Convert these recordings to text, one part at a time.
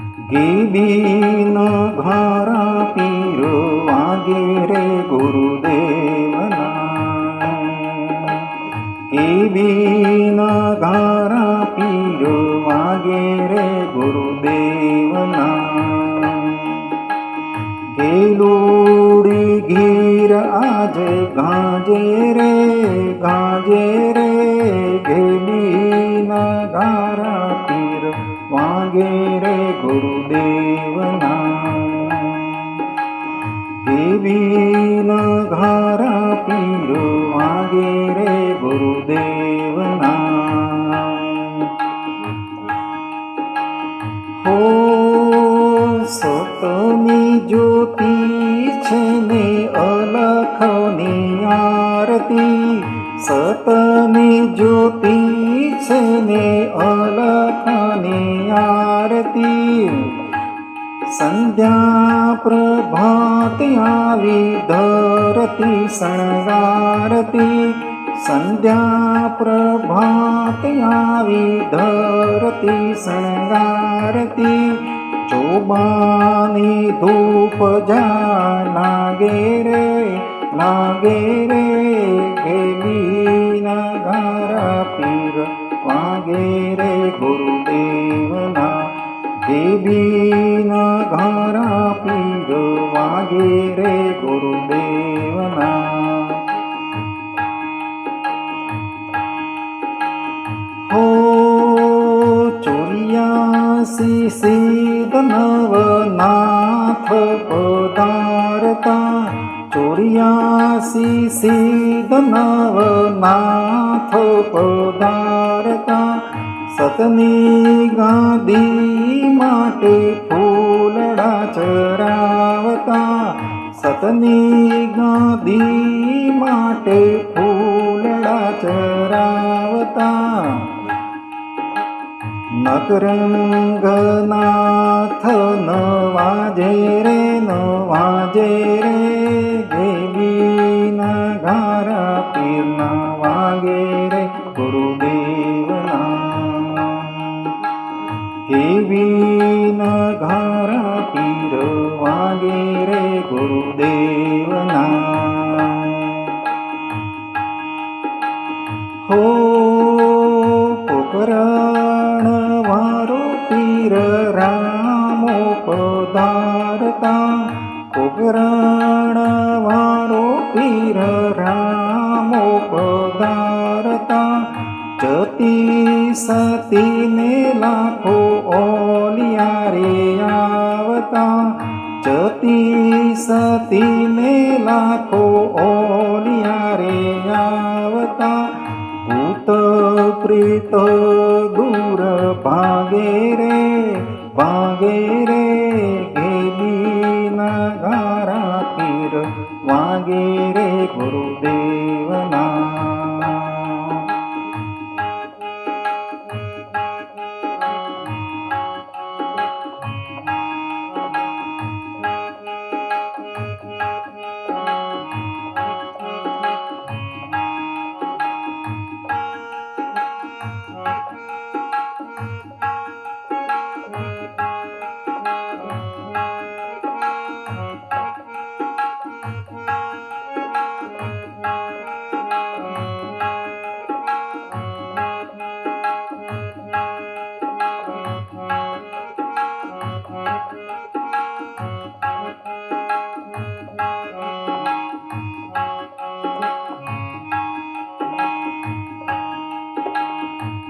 गेबीन घरा पीर वागे रे गुरुदेवना. गेबीन घरा पीर वागे रे गुरुदेवना. गेलुडी गीर आज गाजे रे गेबीन घरा पीर वागे रे गुरुदेवना. गेबीन घरा पीर वागे रे गुरुदेवना. हो सतनी ज्योति छे ने अलखनी आरती. सतनी ज्योति छे ने अलखनी आरती. संध्या प्रभात आवी धरती शणगारती. संध्या प्रभात आवी धरती शणगारती. चोबानी धूप जा लागे रे गेबीन घरा पीर वागे रे गुरुदेवना. गेबीन घरा पीर वागे रे गुरुदेवना. हो 84 सिद्ध नवनाथ पदारता. 84 सिद्ध नवनाथ पदारता. सतनी गादी माटे फूलड़ा चरावता. सतनी गादी माटे फूलड़ा चरावता. नकरंगनाथ नवाजे रे गेबीन घरा पीर वागे रे गुरुदेवना. गेबीन घरा पीर वागे रे गुरुदेवना. हो पोकरण वारो पीर रामो पदारता. पोकरण वारो पीर रामो पदारता. जती सती ने लाखो ओलिया रे आवता. जती सती ने लाखो ओलिया रे आवता. भूत प्रेत दूर भागे रे गेबीन घरा पीर वागे रे गुरुदेवना.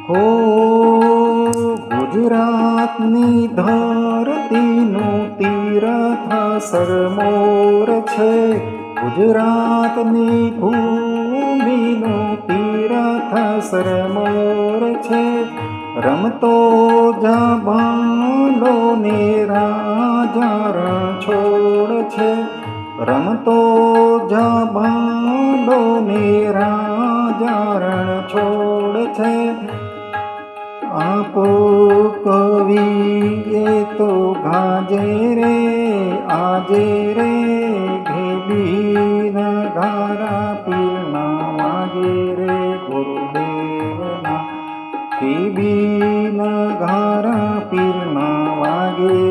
हो ગુજરાતની ધરતીનું તીર્થ સરમોર છે. ગુજરાતની ભૂમિનું તીર્થ સરમોર છે. રમતો જા ભાંડો ને રાજા રણછોડ છે. રમતો જા ભાંડો ને રાજા રણછોડ છે. આપો કવિ એ તો ગાજે રે આજે રે गेबीन घरा पीर वागे रे गुरुदेवना. गेबीन घरा पीर वागे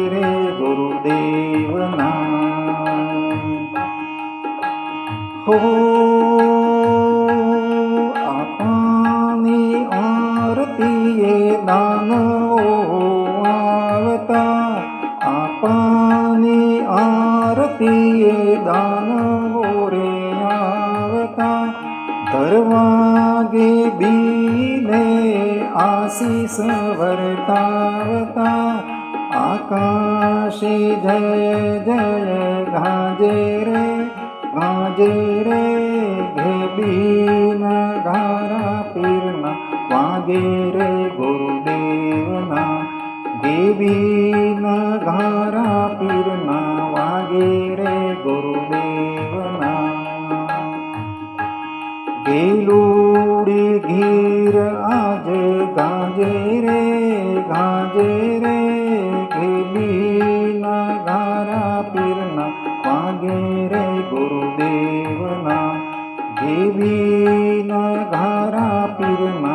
स्वर्तावता आकाशे जय जय गाजे रे घे बीना घारा पीरना वागे रे गुरुदेवना घे बीना घारा पीरना वागे रे गुरुदेवना गेलुडी घीर आज गाजे रे गेलीना घारा पीरना वागे रे गुरुदेवना गेलीना घारा पीरना